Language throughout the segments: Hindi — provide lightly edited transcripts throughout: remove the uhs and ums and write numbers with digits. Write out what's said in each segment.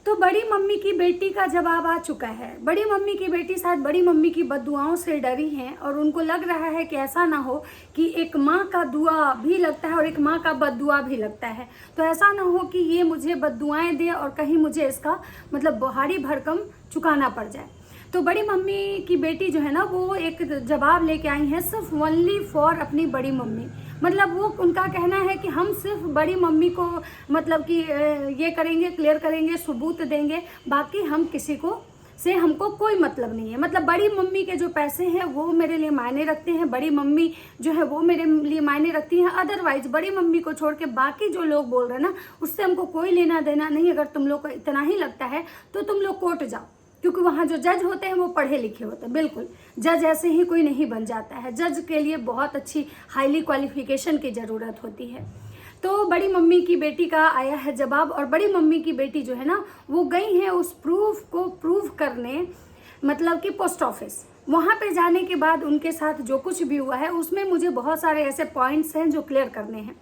तो बड़ी मम्मी की बेटी का जवाब आ चुका है। बड़ी मम्मी की बेटी शायद बड़ी मम्मी की बद्दुआओं से डरी हैं और उनको लग रहा है कि ऐसा ना हो कि एक माँ का दुआ भी लगता है और एक माँ का बद्दुआ भी लगता है, तो ऐसा ना हो कि ये मुझे बद्दुआएं दे और कहीं मुझे इसका मतलब भारी भरकम चुकाना पड़ जाए। तो बड़ी मम्मी की बेटी जो है ना, वो एक जवाब लेके आई है सिर्फ ओनली फॉर अपनी बड़ी मम्मी। मतलब वो उनका कहना है कि हम सिर्फ बड़ी मम्मी को मतलब कि ये करेंगे, क्लियर करेंगे, सबूत देंगे, बाकी हम किसी को से हमको कोई मतलब नहीं है। मतलब बड़ी मम्मी के जो पैसे हैं वो मेरे लिए मायने रखते हैं, बड़ी मम्मी जो है वो मेरे लिए मायने रखती हैं। अदरवाइज बड़ी मम्मी को छोड़ के बाकी जो लोग बोल रहे हैं ना, उससे हमको कोई लेना देना नहीं। अगर तुम लोग को इतना ही लगता है तो तुम लोग कोर्ट जाओ, क्योंकि वहाँ जो जज होते हैं वो पढ़े लिखे होते हैं। बिल्कुल जज ऐसे ही कोई नहीं बन जाता है, जज के लिए बहुत अच्छी हाईली क्वालिफिकेशन की ज़रूरत होती है। तो बड़ी मम्मी की बेटी का आया है जवाब, और बड़ी मम्मी की बेटी जो है ना, वो गई है उस प्रूफ को प्रूव करने, मतलब कि पोस्ट ऑफिस। वहाँ पे जाने के बाद उनके साथ जो कुछ भी हुआ है उसमें मुझे बहुत सारे ऐसे पॉइंट्स हैं जो क्लियर करने हैं,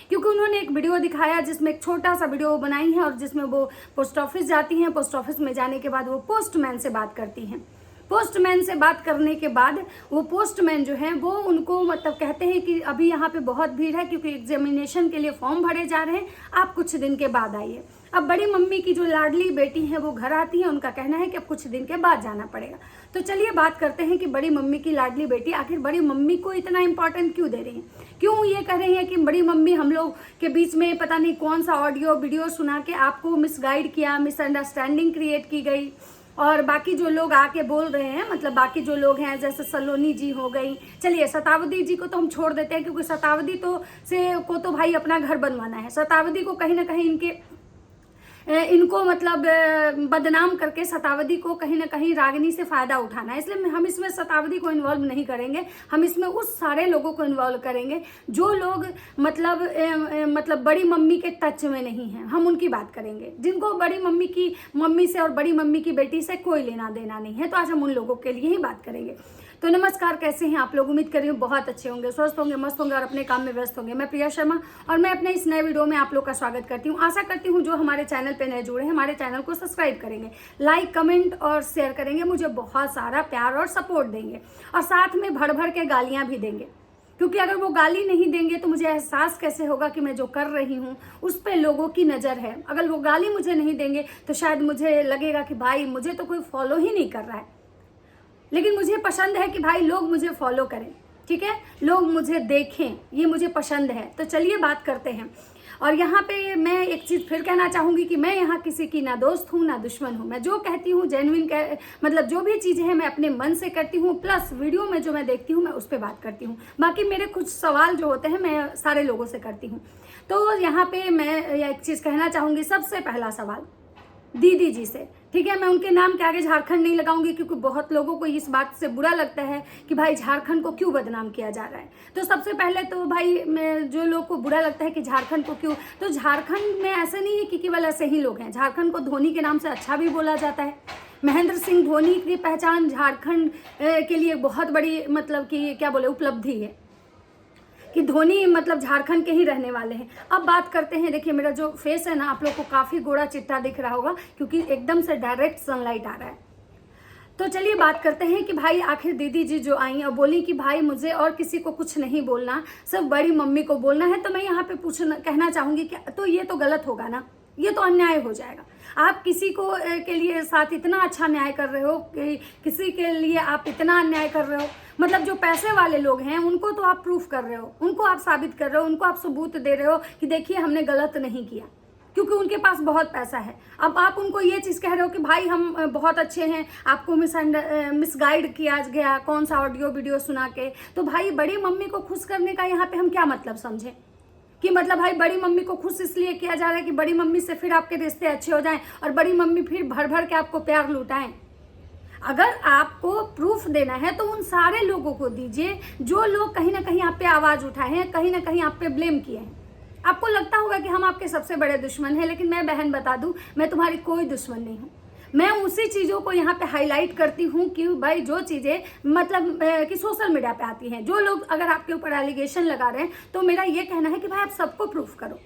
क्योंकि उन्होंने एक वीडियो दिखाया जिसमें एक छोटा सा वीडियो बनाई है और जिसमें वो पोस्ट ऑफिस जाती हैं। पोस्ट ऑफिस में जाने के बाद वो पोस्टमैन से बात करती हैं। पोस्टमैन से बात करने के बाद वो पोस्टमैन जो है वो उनको मतलब कहते हैं कि अभी यहाँ पे बहुत भीड़ है क्योंकि एग्जामिनेशन के लिए फॉर्म भरे जा रहे हैं, आप कुछ दिन के बाद आइए। अब बड़ी मम्मी की जो लाडली बेटी है वो घर आती है, उनका कहना है कि अब कुछ दिन के बाद जाना पड़ेगा। तो चलिए बात करते हैं कि बड़ी मम्मी की लाडली बेटी आखिर बड़ी मम्मी को इतना इंपॉर्टेंट क्यों दे रही है, क्यों ये कह रही है कि बड़ी मम्मी हम लोग के बीच में पता नहीं कौन सा ऑडियो वीडियो सुना के आपको मिसगाइड किया, मिसअंडरस्टैंडिंग क्रिएट की गई। और बाकी जो लोग आके बोल रहे हैं, मतलब बाकी जो लोग हैं जैसे सलोनी जी हो गई, चलिए शतावती जी को तो हम छोड़ देते हैं क्योंकि शतावती को भाई अपना घर बनवाना है। शतावती को कहीं ना कहीं इनको मतलब बदनाम करके शतावती को कहीं ना कहीं रागिनी से फ़ायदा उठाना है, इसलिए हम इसमें शतावती को इन्वॉल्व नहीं करेंगे। हम इसमें उस सारे लोगों को इन्वॉल्व करेंगे जो लोग मतलब बड़ी मम्मी के टच में नहीं हैं, हम उनकी बात करेंगे, जिनको बड़ी मम्मी से और बड़ी मम्मी की बेटी से कोई लेना देना नहीं है। तो आज हम उन लोगों के लिए ही बात करेंगे। तो नमस्कार, कैसे हैं आप लोग? उम्मीद कर रही हूँ बहुत अच्छे होंगे, स्वस्थ होंगे, मस्त होंगे और अपने काम में व्यस्त होंगे। मैं प्रिया शर्मा और मैं अपने इस नए वीडियो में आप लोग का स्वागत करती हूँ। आशा करती हूँ जो हमारे चैनल पे नए जुड़े हैं हमारे चैनल को सब्सक्राइब करेंगे, लाइक कमेंट और शेयर करेंगे, मुझे बहुत सारा प्यार और सपोर्ट देंगे और साथ में भर भर के गालियाँ भी देंगे, क्योंकि अगर वो गाली नहीं देंगे तो मुझे एहसास कैसे होगा कि मैं जो कर रही हूँ उस पर लोगों की नज़र है। अगर वो गाली मुझे नहीं देंगे तो शायद मुझे लगेगा कि भाई मुझे तो कोई फॉलो ही नहीं कर रहा है, लेकिन मुझे पसंद है कि भाई लोग मुझे फॉलो करें, ठीक है, लोग मुझे देखें, ये मुझे पसंद है। तो चलिए बात करते हैं। और यहाँ पे मैं एक चीज़ फिर कहना चाहूँगी कि मैं यहाँ किसी की ना दोस्त हूँ ना दुश्मन हूँ। मैं जो कहती हूँ जेन्युइन मतलब जो भी चीज़ें हैं मैं अपने मन से करती हूँ, प्लस वीडियो में जो मैं देखती हूँ मैं उस पर बात करती हूँ। बाकी मेरे कुछ सवाल जो होते हैं मैं सारे लोगों से करती हूँ। तो यहाँ पे मैं एक चीज़ कहना चाहूँगी। सबसे पहला सवाल दीदी जी से, ठीक है, मैं उनके नाम के आगे झारखंड नहीं लगाऊंगी क्योंकि बहुत लोगों को इस बात से बुरा लगता है कि भाई झारखंड को क्यों बदनाम किया जा रहा है। तो सबसे पहले तो भाई मैं जो लोग को बुरा लगता है कि झारखंड को क्यों, तो झारखंड में ऐसे नहीं है कि केवल ऐसे ही लोग हैं। झारखंड को धोनी के नाम से अच्छा भी बोला जाता है। महेंद्र सिंह धोनी की पहचान झारखंड के लिए बहुत बड़ी मतलब कि क्या बोले उपलब्धि है कि धोनी मतलब झारखंड के ही रहने वाले हैं। अब बात करते हैं, देखिए मेरा जो फेस है ना आप लोग को काफ़ी गोरा चिट्टा दिख रहा होगा क्योंकि एकदम से डायरेक्ट सनलाइट आ रहा है। तो चलिए बात करते हैं कि भाई आखिर दीदी जी जो आई और बोली कि भाई मुझे और किसी को कुछ नहीं बोलना, सिर्फ बड़ी मम्मी को बोलना है। तो मैं यहाँ पे कहना चाहूँगी कि तो ये तो गलत होगा ना, ये तो अन्याय हो जाएगा। आप किसी को के लिए साथ इतना अच्छा न्याय कर रहे हो कि किसी के लिए आप इतना अन्याय कर रहे हो। मतलब जो पैसे वाले लोग हैं उनको तो आप प्रूफ कर रहे हो, उनको आप साबित कर रहे हो, उनको आप सबूत दे रहे हो कि देखिए हमने गलत नहीं किया, क्योंकि उनके पास बहुत पैसा है। अब आप उनको ये चीज़ कह रहे हो कि भाई हम बहुत अच्छे हैं, आपको मिसगाइड किया गया कौन सा ऑडियो वीडियो सुना के। तो भाई बड़ी मम्मी को खुश करने का यहाँ पे हम क्या मतलब समझें कि मतलब भाई बड़ी मम्मी को खुश इसलिए किया जा रहा है कि बड़ी मम्मी से फिर आपके रिश्ते अच्छे हो जाएं और बड़ी मम्मी फिर भर भर के आपको प्यार लुटाएं। अगर आपको प्रूफ देना है तो उन सारे लोगों को दीजिए जो लोग कहीं ना कहीं आप पे आवाज़ उठाए हैं, कहीं ना कहीं आप पे ब्लेम किए हैं। आपको लगता होगा कि हम आपके सबसे बड़े दुश्मन हैं, लेकिन मैं बहन बता दूं मैं तुम्हारी कोई दुश्मन नहीं हूँ। मैं उसी चीज़ों को यहाँ पे हाईलाइट करती हूँ कि भाई जो चीज़ें मतलब कि सोशल मीडिया पे आती हैं, जो लोग अगर आपके ऊपर एलिगेशन लगा रहे हैं तो मेरा ये कहना है कि भाई आप सबको प्रूफ करो।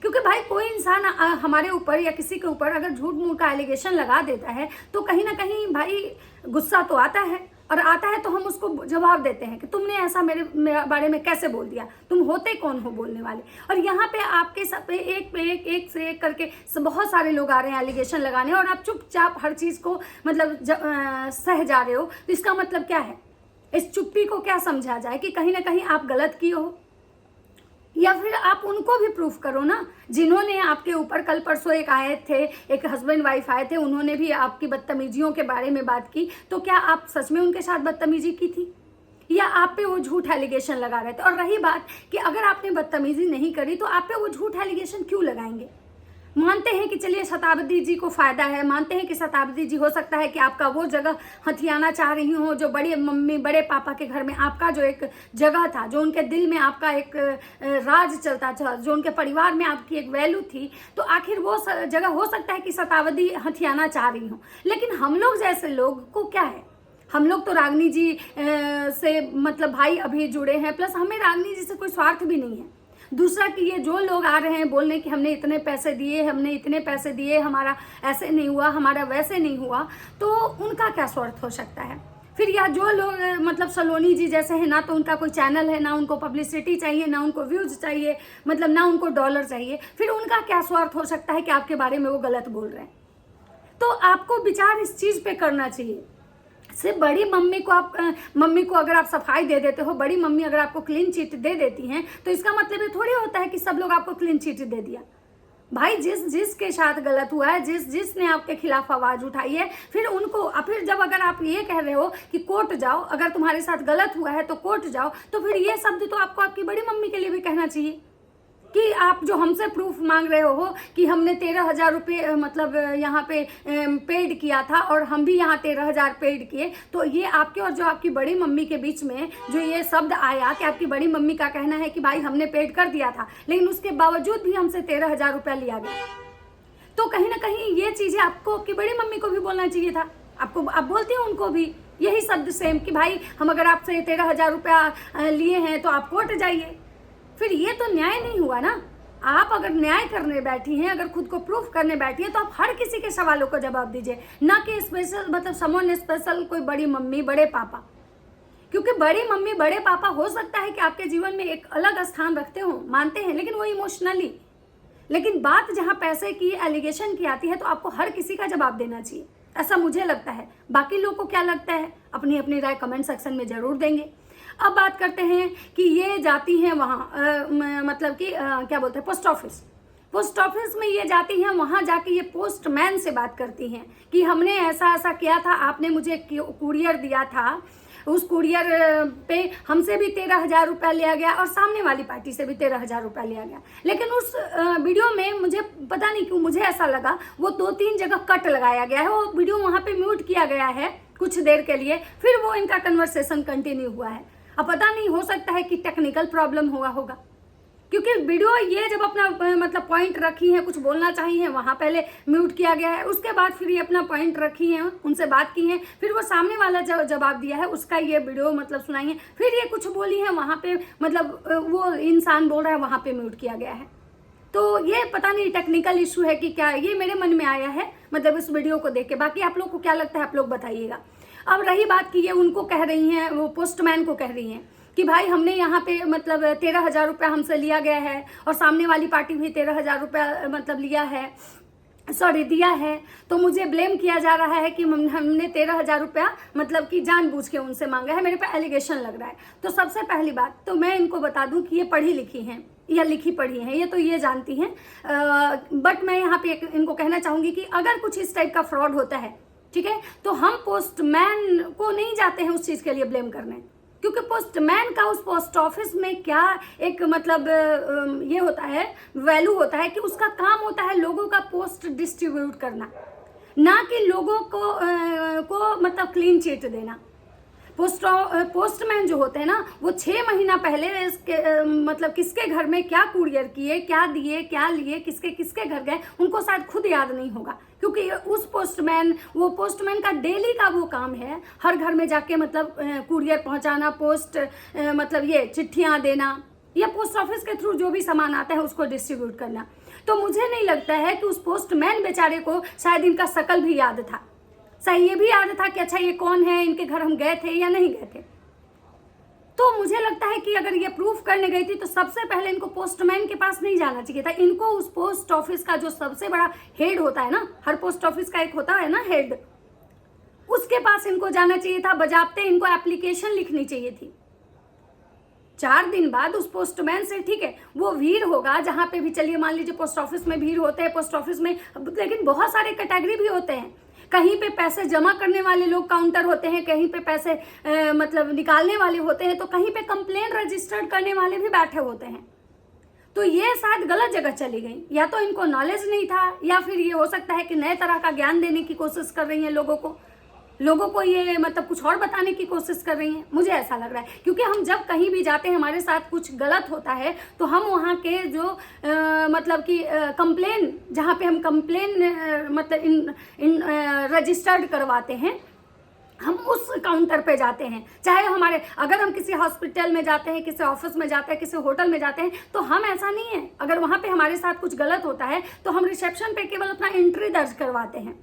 क्योंकि भाई कोई इंसान हमारे ऊपर या किसी के ऊपर अगर झूठ मूठ का एलिगेशन लगा देता है तो कहीं ना कहीं भाई गुस्सा तो आता है, और आता है तो हम उसको जवाब देते हैं कि तुमने ऐसा मेरे बारे में कैसे बोल दिया, तुम होते कौन हो बोलने वाले। और यहाँ पे आपके सब पे एक से एक करके बहुत सारे लोग आ रहे हैं एलिगेशन लगाने, और आप चुपचाप हर चीज़ को मतलब सह जा रहे हो। तो इसका मतलब क्या है? इस चुप्पी को क्या समझा जाए कि कहीं ना कहीं आप गलत किए हो, या फिर आप उनको भी प्रूफ करो ना, जिन्होंने आपके ऊपर कल परसों एक आए थे, एक हस्बैंड वाइफ आए थे, उन्होंने भी आपकी बदतमीजियों के बारे में बात की। तो क्या आप सच में उनके साथ बदतमीजी की थी, या आप पे वो झूठ एलिगेशन लगा रहे थे? और रही बात कि अगर आपने बदतमीजी नहीं करी तो आप पे वो झूठ एलिगेशन क्यों लगाएंगे? मानते हैं कि चलिए शताब्दी जी को फायदा है, मानते हैं कि शताब्दी जी हो सकता है कि आपका वो जगह हथियाना चाह रही हो जो बड़े मम्मी बड़े पापा के घर में आपका जो एक जगह था, जो उनके दिल में आपका एक राज चलता था, जो उनके परिवार में आपकी एक वैल्यू थी, तो आखिर वो जगह हो सकता है कि शताब्दी हथियाना चाह रही हो। लेकिन हम लोग जैसे लोग को क्या है, हम लोग तो रागनी जी से मतलब भाई अभी जुड़े हैं, प्लस हमें रागनी जी से कोई स्वार्थ भी नहीं है। दूसरा कि ये जो लोग आ रहे हैं बोलने कि हमने इतने पैसे दिए, हमने इतने पैसे दिए, हमारा ऐसे नहीं हुआ, हमारा वैसे नहीं हुआ, तो उनका क्या स्वार्थ हो सकता है? फिर या जो लोग मतलब सलोनी जी जैसे हैं, ना तो उनका कोई चैनल है, ना उनको पब्लिसिटी चाहिए, ना उनको व्यूज चाहिए, मतलब ना उनको डॉलर चाहिए, फिर उनका क्या स्वार्थ हो सकता है कि आपके बारे में वो गलत बोल रहे हैं? तो आपको विचार इस चीज़ पे करना चाहिए। सिर्फ बड़ी मम्मी को अगर आप सफाई दे देते हो, बड़ी मम्मी अगर आपको क्लीन चिट दे देती हैं, तो इसका मतलब ये थोड़ी होता है कि सब लोग आपको क्लीन चिट दे दिया। भाई जिसके साथ गलत हुआ है, जिसने आपके खिलाफ आवाज उठाई है, फिर जब अगर आप ये कह रहे हो कि कोर्ट जाओ, अगर तुम्हारे साथ गलत हुआ है तो कोर्ट जाओ, तो फिर ये शब्द तो आपको आपकी बड़ी मम्मी के लिए भी कहना चाहिए कि आप जो हमसे प्रूफ मांग रहे हो कि हमने 13,000 रुपये मतलब यहाँ पे पेड किया था, और हम भी यहाँ 13,000 पेड किए, तो ये आपके और जो आपकी बड़ी मम्मी के बीच में जो ये शब्द आया कि आपकी बड़ी मम्मी का कहना है कि भाई हमने पेड कर दिया था, लेकिन उसके बावजूद भी हमसे 13,000 रुपया लिया गया, तो कहीं ना कहीं ये चीज़ें आपको आपकी बड़ी मम्मी को भी बोलना चाहिए था। आप बोलती हो उनको भी यही शब्द सेम कि भाई हम अगर आपसे 13,000 रुपया लिए हैं तो आप कोर्ट जाइए। फिर ये तो न्याय नहीं हुआ ना। आप अगर न्याय करने बैठी हैं, अगर खुद को प्रूफ करने बैठी हैं, तो आप हर किसी के सवालों को जवाब दीजिए, ना कि स्पेशल मतलब समवन स्पेशल कोई बड़ी मम्मी बड़े पापा। क्योंकि बड़ी मम्मी बड़े पापा हो सकता है कि आपके जीवन में एक अलग स्थान रखते हो, मानते हैं, लेकिन वो इमोशनली। लेकिन बात जहाँ पैसे की एलिगेशन की आती है तो आपको हर किसी का जवाब देना चाहिए, ऐसा मुझे लगता है। बाकी लोगों को क्या लगता है अपनी अपनी राय कमेंट सेक्शन में जरूर देंगे। अब बात करते हैं कि ये जाती हैं वहाँ मतलब कि क्या बोलते हैं, पोस्ट ऑफिस में ये जाती हैं, वहाँ जाके ये पोस्टमैन से बात करती हैं कि हमने ऐसा ऐसा किया था, आपने मुझे कुरियर दिया था, उस कुरियर पे हमसे भी 13,000 रुपया लिया गया और सामने वाली पार्टी से भी 13,000 रुपया लिया गया। लेकिन उस वीडियो में मुझे पता नहीं क्यों मुझे ऐसा लगा वो 2-3 जगह कट लगाया गया है, वो वीडियो वहाँ पे म्यूट किया गया है कुछ देर के लिए, फिर वो इनका कन्वर्सेशन कंटिन्यू हुआ है। अब पता नहीं, हो सकता है कि टेक्निकल प्रॉब्लम हुआ होगा, क्योंकि वीडियो ये जब अपना मतलब पॉइंट रखी है, कुछ बोलना चाहिए, वहाँ पहले म्यूट किया गया है, उसके बाद फिर ये अपना पॉइंट रखी है, उनसे बात की है, फिर वो सामने वाला जवाब दिया है, उसका ये वीडियो मतलब सुनाई है, फिर ये कुछ बोली है, वहाँ पे मतलब वो इंसान बोल रहा है, वहाँ पे म्यूट किया गया है। तो ये पता नहीं टेक्निकल इशू है कि क्या, ये मेरे मन में आया है मतलब इस वीडियो को देख के। बाकी आप लोग को क्या लगता है, आप लोग बताइएगा। अब रही बात कि ये उनको कह रही हैं, वो पोस्टमैन को कह रही हैं कि भाई हमने यहाँ पे मतलब 13,000 रुपया हमसे लिया गया है, और सामने वाली पार्टी भी 13,000 रुपया मतलब दिया है, तो मुझे ब्लेम किया जा रहा है कि हमने 13,000 रुपया मतलब कि जानबूझ के उनसे मांगा है, मेरे पे एलिगेशन लग रहा है। तो सबसे पहली बात तो मैं इनको बता दूं कि ये पढ़ी लिखी हैं या लिखी पढ़ी हैं, ये तो ये जानती हैं, बट मैं यहाँ पे इनको कहना चाहूँगी कि अगर कुछ इस टाइप का फ्रॉड होता है, ठीक है, तो हम पोस्टमैन को नहीं जाते हैं उस चीज़ के लिए ब्लेम करने, क्योंकि पोस्टमैन का उस पोस्ट ऑफिस में क्या एक मतलब ये होता है, वैल्यू होता है कि उसका काम होता है लोगों का पोस्ट डिस्ट्रीब्यूट करना, ना कि लोगों को मतलब क्लीन चिट देना। पोस्टमैन जो होते हैं ना, वो 6 महीना पहले मतलब किसके घर में क्या कुरियर किए, क्या दिए, क्या लिए, किसके किसके घर गए, उनको शायद खुद याद नहीं होगा, क्योंकि उस पोस्टमैन का डेली का वो काम है, हर घर में जाके मतलब कुरियर पहुंचाना, पोस्ट मतलब ये चिट्ठियां देना, या पोस्ट ऑफिस के थ्रू जो भी सामान आता है उसको डिस्ट्रीब्यूट करना। तो मुझे नहीं लगता है कि उस पोस्टमैन बेचारे को शायद इनका शकल भी याद था, सही ये भी याद था कि अच्छा ये कौन है, इनके घर हम गए थे या नहीं गए थे। तो मुझे लगता है कि अगर ये प्रूफ करने गई थी तो सबसे पहले इनको पोस्टमैन के पास नहीं जाना चाहिए था, इनको उस पोस्ट ऑफिस का जो सबसे बड़ा हेड होता है ना, हर पोस्ट ऑफिस का एक होता है ना हेड, उसके पास इनको जाना चाहिए था। बजाबते इनको एप्लीकेशन लिखनी चाहिए थी। 4 दिन बाद उस पोस्टमैन से, ठीक है वो भीड़ होगा जहां पे भी, चलिए मान लीजिए पोस्ट ऑफिस में भीड़ होते हैं, पोस्ट ऑफिस में लेकिन बहुत सारे कैटेगरी भी होते हैं। कहीं पे पैसे जमा करने वाले लोग काउंटर होते हैं, कहीं पे पैसे मतलब निकालने वाले होते हैं, तो कहीं पे कंप्लेंट रजिस्टर्ड करने वाले भी बैठे होते हैं। तो ये शायद गलत जगह चली गई, या तो इनको नॉलेज नहीं था, या फिर ये हो सकता है कि नए तरह का ज्ञान देने की कोशिश कर रही हैं लोगों को ये मतलब कुछ और बताने की कोशिश कर रही हैं, मुझे ऐसा लग रहा है। क्योंकि हम जब कहीं भी जाते हैं, हमारे साथ कुछ गलत होता है, तो हम वहाँ के जो मतलब कि कंप्लेन, जहाँ पे हम कंप्लेन मतलब रजिस्टर्ड करवाते हैं, हम उस काउंटर पे जाते हैं। चाहे हमारे, अगर हम किसी हॉस्पिटल में जाते हैं, किसी ऑफिस में जाते हैं, किसी होटल में जाते हैं, तो हम ऐसा नहीं है, अगर वहाँ पे हमारे साथ कुछ गलत होता है तो हम रिसेप्शन पे केवल अपना एंट्री दर्ज करवाते हैं।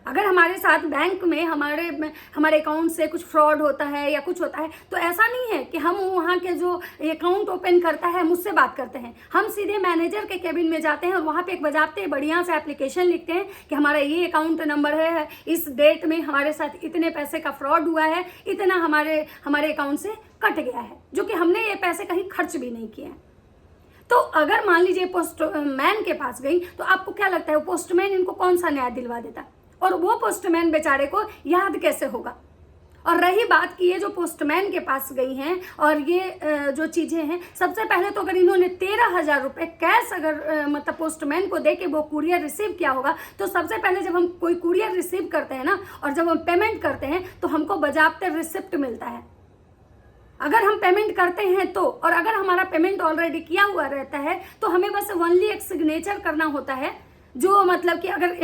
अगर हमारे साथ बैंक में हमारे अकाउंट से कुछ फ्रॉड होता है या कुछ होता है, तो ऐसा नहीं है कि हम वहाँ के जो अकाउंट ओपन करता है मुझसे बात करते हैं, हम सीधे मैनेजर के केबिन में जाते हैं और वहाँ पे एक बजाते बढ़िया से एप्लीकेशन लिखते हैं कि हमारा ये अकाउंट नंबर है, इस डेट में हमारे साथ इतने पैसे का फ्रॉड हुआ है, इतना हमारे अकाउंट से कट गया है, जो कि हमने ये पैसे कहीं खर्च भी नहीं किए हैं। तो अगर मान लीजिए पोस्टमैन के पास गई, तो आपको क्या लगता है वो पोस्टमैन इनको कौन सा न्याय दिलवा देता, और वो पोस्टमैन बेचारे को याद कैसे होगा। और रही बात कि ये जो पोस्टमैन के पास गई हैं और ये जो चीज़ें हैं, सबसे पहले तो अगर इन्होंने 13,000 रुपये कैश अगर मतलब पोस्टमैन को दे के वो कुरियर रिसीव किया होगा, तो सबसे पहले जब हम कोई कुरियर रिसीव करते हैं ना, और जब हम पेमेंट करते हैं, तो हमको बजाबते रिसिप्ट मिलता है। अगर हम पेमेंट करते हैं तो, और अगर हमारा पेमेंट ऑलरेडी किया हुआ रहता है, तो हमें बस ओनली एक सिग्नेचर करना होता है, जो मतलब कि अगर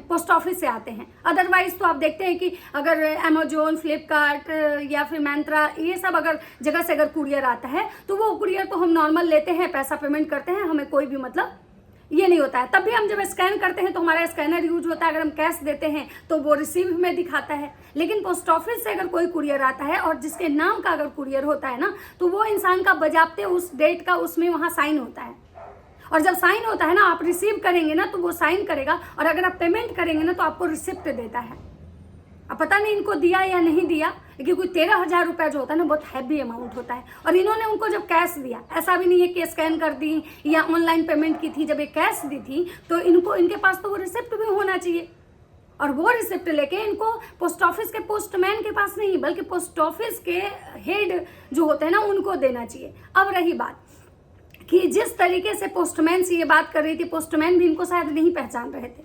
पोस्ट ऑफिस से आते हैं। अदरवाइज तो आप देखते हैं कि अगर अमेजोन, फ्लिपकार्ट या फिर मैंत्रा, ये सब अगर जगह से अगर कुरियर आता है, तो वो कुरियर तो हम नॉर्मल लेते हैं, पैसा पेमेंट करते हैं, हमें कोई भी मतलब ये नहीं होता है। तब भी हम जब स्कैन करते हैं तो हमारा स्कैनर यूज होता है, अगर हम कैश देते हैं तो वो रिसीव में दिखाता है। लेकिन पोस्ट ऑफिस से अगर कोई कुरियर आता है और जिसके नाम का अगर कुरियर होता है ना, तो वो इंसान का बजाबते उस डेट का उसमें वहाँ साइन होता है, और जब साइन होता है ना, आप रिसीव करेंगे ना तो वो साइन करेगा, और अगर आप पेमेंट करेंगे ना तो आपको रिसिप्ट देता है। अब पता नहीं इनको दिया या नहीं दिया, लेकिन कोई 13,000 रुपया जो होता है ना, बहुत हैवी अमाउंट होता है। और इन्होंने उनको जब कैश दिया, ऐसा भी नहीं है कि स्कैन कर दी या ऑनलाइन पेमेंट की थी, जब ये कैश दी थी तो इनके पास तो वो रिसिप्ट भी होना चाहिए, और वो रिसिप्ट लेके इनको पोस्ट ऑफिस के पोस्टमैन के पास नहीं, बल्कि पोस्ट ऑफिस के हेड जो होते हैं ना, उनको देना चाहिए। अब रही बात कि जिस तरीके से पोस्टमैन से ये बात कर रही थी, पोस्टमैन भी इनको शायद नहीं पहचान रहे थे,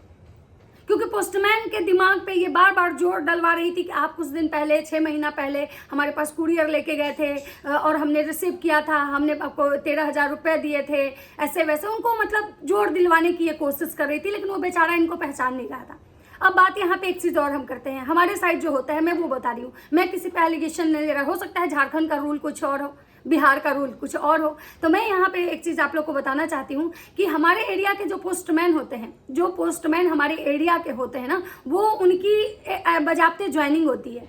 क्योंकि पोस्टमैन के दिमाग पे ये बार बार जोर डलवा रही थी कि आप कुछ दिन पहले, 6 महीना पहले हमारे पास कुरियर लेके गए थे और हमने रिसीव किया था, हमने आपको 13,000 रुपये दिए थे, ऐसे वैसे उनको मतलब जोर दिलवाने की ये कोशिश कर रही थी, लेकिन वो बेचारा इनको पहचान नहीं रहा था। अब बात यहाँ पे एक चीज़ और हम करते हैं, हमारे साइड जो होता है, मैं वो बता रही हूँ, मैं किसी पे एलिगेशन नहीं दे रहा, हो सकता है झारखंड का रूल कुछ और हो, बिहार का रूल कुछ और हो। तो मैं यहाँ पे एक चीज़ आप लोग को बताना चाहती हूँ कि हमारे एरिया के जो पोस्टमैन होते हैं, जो पोस्टमैन हमारे एरिया के होते हैं ना, वो उनकी बजाबते ज्वाइनिंग होती है,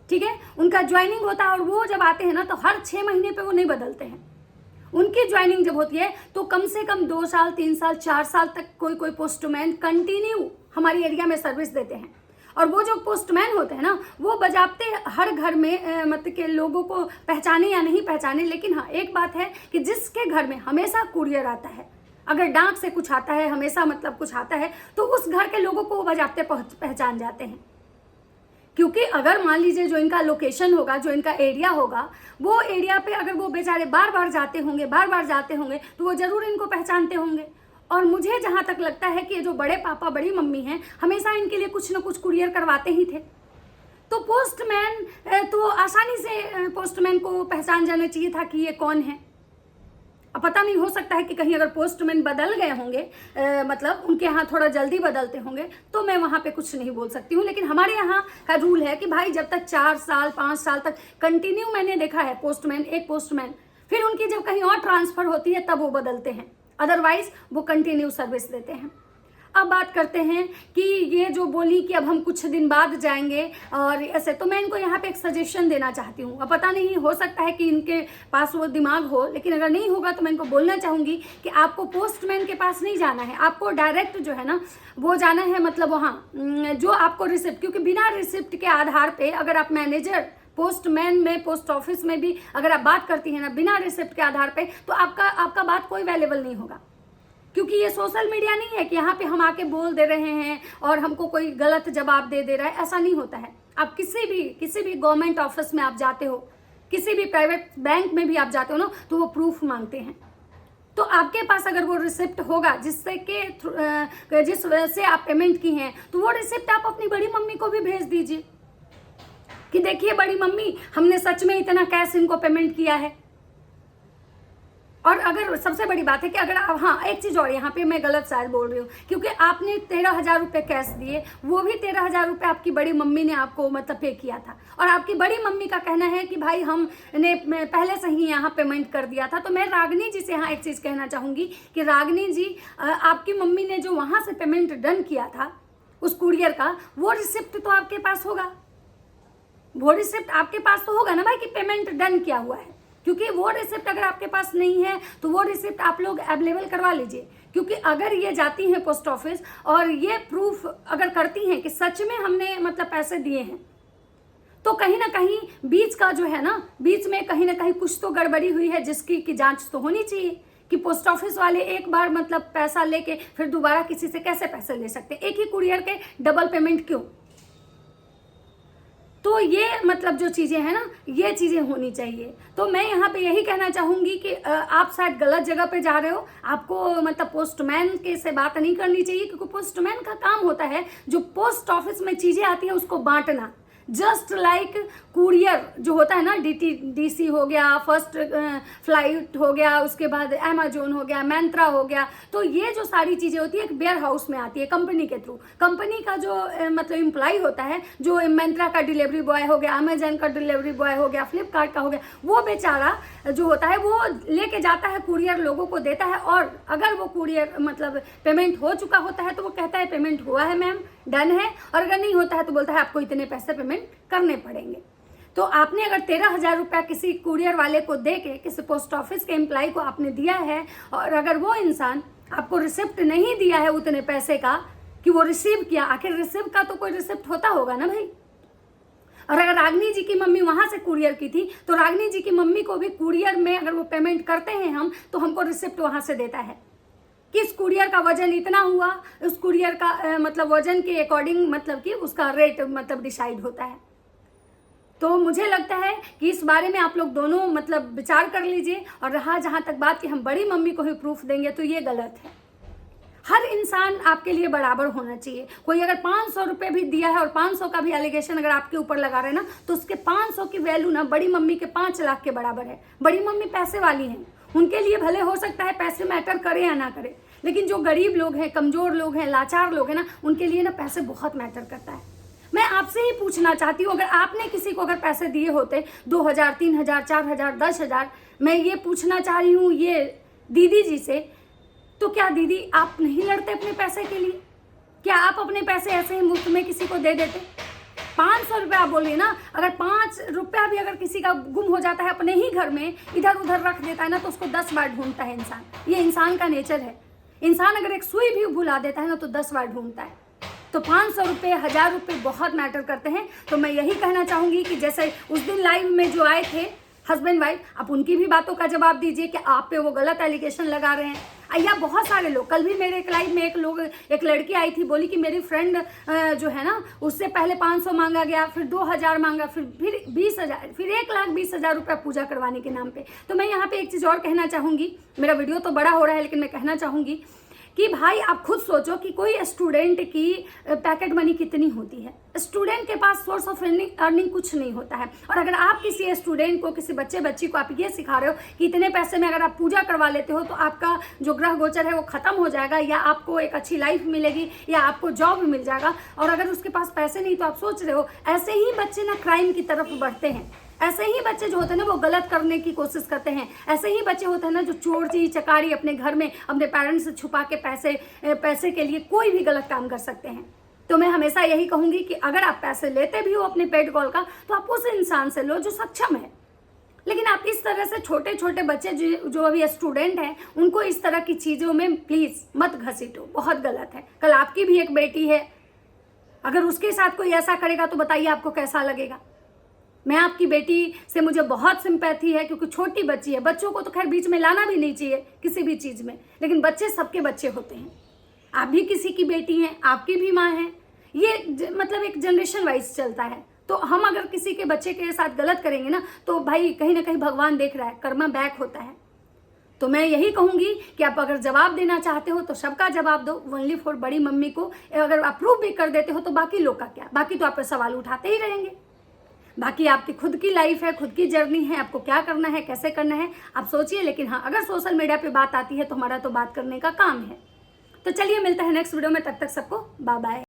ठीक है, उनका ज्वाइनिंग होता है, और वो जब आते हैं ना तो हर 6 महीने पे वो नहीं बदलते हैं। उनकी ज्वाइनिंग जब होती है तो कम से कम 2 साल, 3 साल, 4 साल तक कोई पोस्टमैन कंटिन्यू हमारी एरिया में सर्विस देते हैं। और वो जो पोस्टमैन होते हैं ना, वो बजाबते हर घर में मतलब के लोगों को पहचाने या नहीं पहचाने, लेकिन हाँ एक बात है कि जिसके घर में हमेशा कुरियर आता है, अगर डाक से कुछ आता है, हमेशा मतलब कुछ आता है, तो उस घर के लोगों को वो बजाबते पहचान जाते हैं। क्योंकि अगर मान लीजिए जो इनका लोकेशन होगा, जो इनका एरिया होगा, वो एरिया पे अगर वो बेचारे बार बार जाते होंगे तो वो जरूर इनको पहचानते होंगे। और मुझे जहाँ तक लगता है कि ये जो बड़े पापा बड़ी मम्मी हैं, हमेशा इनके लिए कुछ ना कुछ कुरियर करवाते ही थे। तो पोस्टमैन तो आसानी से पोस्टमैन को पहचान जाना चाहिए था कि ये कौन है। अब पता नहीं, हो सकता है कि कहीं अगर पोस्टमैन बदल गए होंगे, मतलब उनके यहाँ थोड़ा जल्दी बदलते होंगे, तो मैं वहाँ पे कुछ नहीं बोल सकती हूँ। लेकिन हमारे यहाँ का रूल है कि भाई जब तक 4 साल 5 साल तक कंटिन्यू मैंने देखा है पोस्टमैन, एक पोस्टमैन, फिर उनकी जब कहीं और ट्रांसफ़र होती है तब वो बदलते हैं। अदरवाइज वो कंटिन्यू सर्विस देते हैं। अब बात करते हैं कि ये जो बोली कि अब हम कुछ दिन बाद जाएंगे और ऐसे, तो मैं इनको यहाँ पे एक सजेशन देना चाहती हूँ। अब पता नहीं, हो सकता है कि इनके पास वो दिमाग हो, लेकिन अगर नहीं होगा तो मैं इनको बोलना चाहूँगी कि आपको पोस्टमैन के पास नहीं जाना है, आपको डायरेक्ट जो है ना वो जाना है, मतलब वहाँ जो आपको रिसिप्ट, क्योंकि बिना रिसिप्ट के आधार पर अगर आप मैनेजर पोस्टमैन में, पोस्ट ऑफिस में भी अगर आप बात करती हैं ना बिना रिसिप्ट के आधार पे, तो आपका बात कोई वैल्यूबल नहीं होगा। क्योंकि ये सोशल मीडिया नहीं है कि यहाँ पे हम आके बोल दे रहे हैं और हमको कोई गलत जवाब दे रहा है, ऐसा नहीं होता है। आप किसी भी गवर्नमेंट ऑफिस में आप जाते हो, किसी भी प्राइवेट बैंक में भी आप जाते हो ना, तो वो प्रूफ मांगते हैं। तो आपके पास अगर वो रिसिप्ट होगा जिस वजह से आप पेमेंट की हैं, तो वो रिसिप्ट आप अपनी बड़ी मम्मी को भी भेज दीजिए कि देखिए बड़ी मम्मी, हमने सच में इतना कैश इनको पेमेंट किया है। और अगर सबसे बड़ी बात है कि अगर आप, हाँ एक चीज़ और यहाँ पे मैं गलत शायद बोल रही हूँ, क्योंकि आपने 13,000 रुपये कैश दिए, वो भी 13,000 रुपये आपकी बड़ी मम्मी ने आपको मतलब पे किया था, और आपकी बड़ी मम्मी का कहना है कि भाई हमने पहले से ही यहाँ पेमेंट कर दिया था। तो मैं रागनी जी से यहाँ एक चीज़ कहना चाहूँगी कि रागनी जी, आपकी मम्मी ने जो वहाँ से पेमेंट डन किया था उस कुरियर का, वो रिसिप्ट तो आपके पास होगा, वो रिसिप्ट आपके पास तो होगा ना भाई कि पेमेंट डन किया हुआ है। क्योंकि वो रिसिप्ट अगर आपके पास नहीं है तो वो रिसिप्ट आप लोग अवेलेबल करवा लीजिए, क्योंकि अगर ये जाती हैं पोस्ट ऑफिस और ये प्रूफ अगर करती हैं कि सच में हमने मतलब पैसे दिए हैं, तो कहीं ना कहीं बीच का जो है ना, बीच में कहीं ना कहीं कुछ तो गड़बड़ी हुई है, जिसकी की जांच तो होनी चाहिए। कि पोस्ट ऑफिस वाले एक बार मतलब पैसा लेके फिर दोबारा किसी से कैसे पैसे ले सकते, एक ही कुरियर के डबल पेमेंट क्यों? तो ये मतलब जो चीज़ें हैं ना, ये चीज़ें होनी चाहिए। तो मैं यहाँ पे यही कहना चाहूँगी कि आप शायद गलत जगह पे जा रहे हो, आपको मतलब पोस्टमैन के से बात नहीं करनी चाहिए, क्योंकि पोस्टमैन का काम होता है जो पोस्ट ऑफिस में चीज़ें आती हैं उसको बांटना। जस्ट लाइक कुरियर जो होता है ना, डीसी हो गया, फर्स्ट फ्लाइट हो गया, उसके बाद अमेजोन हो गया, मैंत्रा हो गया, तो ये जो सारी चीज़ें होती है एक वेयर हाउस में आती है कंपनी के थ्रू। कंपनी का जो मतलब एम्प्लॉय होता है, जो मैंत्रा का डिलीवरी बॉय हो गया, अमेजोन का डिलीवरी बॉय हो गया, फ्लिपकार्ट का हो गया, वो बेचारा जो होता है वो लेके जाता है, कुरियर लोगों को देता है, और अगर वो कुरियर मतलब पेमेंट हो चुका होता है तो वो कहता है पेमेंट हुआ है मैम, डन है, और अगर नहीं होता है तो बोलता है आपको इतने पैसे पेमेंट करने पड़ेंगे। तो आपने अगर 13,000 रुपया किसी कुरियर वाले को दे के, किसी पोस्ट ऑफिस के एम्प्लॉय को आपने दिया है, और अगर वो इंसान आपको रिसिप्ट नहीं दिया है उतने पैसे का कि वो रिसीव किया, आखिर रिसिप्ट का तो कोई रिसिप्ट होता होगा ना भाई। और अगर रागनी जी की मम्मी वहां से कुरियर की थी, तो रागनी जी की मम्मी को भी कुरियर में अगर वो पेमेंट करते हैं हम, तो हमको रिसिप्ट वहां से देता है कि इस कुरियर का वजन इतना हुआ, उस कुरियर का मतलब वजन के अकॉर्डिंग मतलब कि उसका रेट मतलब डिसाइड होता है। तो मुझे लगता है कि इस बारे में आप लोग दोनों मतलब विचार कर लीजिए। और रहा जहां तक बात कि हम बड़ी मम्मी को ही प्रूफ देंगे, तो ये गलत है। हर इंसान आपके लिए बराबर होना चाहिए। कोई अगर 500 रुपये भी दिया है और 500 का भी एलिगेशन अगर आपके ऊपर लगा रहे हैं ना, तो उसके 500 की वैल्यू ना बड़ी मम्मी के 5 लाख के बराबर है। बड़ी मम्मी पैसे वाली हैं, उनके लिए भले हो सकता है पैसे मैटर करे या ना करे, लेकिन जो गरीब लोग हैं, कमजोर लोग हैं, लाचार लोग हैं ना, उनके लिए ना पैसे बहुत मैटर करता है। मैं आपसे ही पूछना चाहती हूँ, अगर आपने किसी को अगर पैसे दिए होते 2,000, 3,000, 4,000, 10,000, मैं ये पूछना चाह रही हूँ ये दीदी जी से, तो क्या दीदी आप नहीं लड़ते अपने पैसे के लिए? क्या आप अपने पैसे ऐसे ही मुफ्त में किसी को दे देते? 500 रुपये आप बोलिए ना, अगर 5 रुपया भी अगर किसी का गुम हो जाता है अपने ही घर में, इधर उधर रख देता है ना, तो उसको 10 बार ढूंढता है इंसान। ये इंसान का नेचर है। इंसान अगर एक सुई भी भुला देता है ना, तो 10 बार ढूंढता है। तो 500 रुपये, 1000 रुपये बहुत मैटर करते हैं। तो मैं यही कहना चाहूँगी कि जैसे उस दिन लाइव में जो आए थे हस्बैंड वाइफ, आप उनकी भी बातों का जवाब दीजिए कि आप पे वो गलत एलिगेशन लगा रहे हैं। या बहुत सारे लोग, कल भी मेरे एक लाइव में एक लड़की आई थी, बोली कि मेरी फ्रेंड जो है ना, उससे पहले 500 मांगा गया, फिर 2,000 मांगा, फिर 20,000, फिर 1,20,000 रुपया पूजा करवाने के नाम पे। तो मैं यहाँ पे एक चीज़ और कहना चाहूँगी, मेरा वीडियो तो बड़ा हो रहा है लेकिन मैं कहना चाहूँगी कि भाई आप खुद सोचो कि कोई स्टूडेंट की पैकेट मनी कितनी होती है। स्टूडेंट के पास सोर्स ऑफ अर्निंग कुछ नहीं होता है। और अगर आप किसी स्टूडेंट को, किसी बच्ची को आप ये सिखा रहे हो कि इतने पैसे में अगर आप पूजा करवा लेते हो तो आपका जो ग्रह गोचर है वो खत्म हो जाएगा, या आपको एक अच्छी लाइफ मिलेगी, या आपको जॉब मिल जाएगा, और अगर उसके पास पैसे नहीं, तो आप सोच रहे हो, ऐसे ही बच्चे ना क्राइम की तरफ बढ़ते हैं। ऐसे ही बच्चे जो होते हैं ना वो गलत करने की कोशिश करते हैं। ऐसे ही बच्चे होते हैं ना जो चोरी चकारी अपने घर में अपने पेरेंट्स से छुपा के पैसे के लिए कोई भी गलत काम कर सकते हैं। तो मैं हमेशा यही कहूंगी कि अगर आप पैसे लेते भी हो अपने पेट कॉल का तो आप उस इंसान से लो जो सक्षम है। लेकिन आप इस तरह से छोटे छोटे बच्चे जो अभी स्टूडेंट हैं उनको इस तरह की चीज़ों में प्लीज़ मत घसीटो, बहुत गलत है। कल आपकी भी एक बेटी है, अगर उसके साथ कोई ऐसा करेगा तो बताइए आपको कैसा लगेगा। मैं आपकी बेटी से मुझे बहुत सिंपैथी है क्योंकि छोटी बच्ची है। बच्चों को तो खैर बीच में लाना भी नहीं चाहिए किसी भी चीज़ में, लेकिन बच्चे सबके बच्चे होते हैं। आप भी किसी की बेटी हैं, आपकी भी माँ है, ये मतलब एक जनरेशन वाइज चलता है। तो हम अगर किसी के बच्चे के साथ गलत करेंगे ना तो भाई कहीं ना कहीं भगवान देख रहा है, कर्मा बैक होता है। तो मैं यही कहूंगी कि आप अगर जवाब देना चाहते हो तो सबका जवाब दो, ओनली फॉर बड़ी मम्मी को अगर अप्रूव भी कर देते हो तो बाकी लोग का क्या, बाकी तो आप सवाल उठाते ही रहेंगे। बाकी आपकी खुद की लाइफ है, खुद की जर्नी है, आपको क्या करना है, कैसे करना है आप सोचिए। लेकिन हाँ, अगर सोशल मीडिया पे बात आती है तो हमारा तो बात करने का काम है। तो चलिए मिलते हैं नेक्स्ट वीडियो में, तब तक सबको बाय बाय।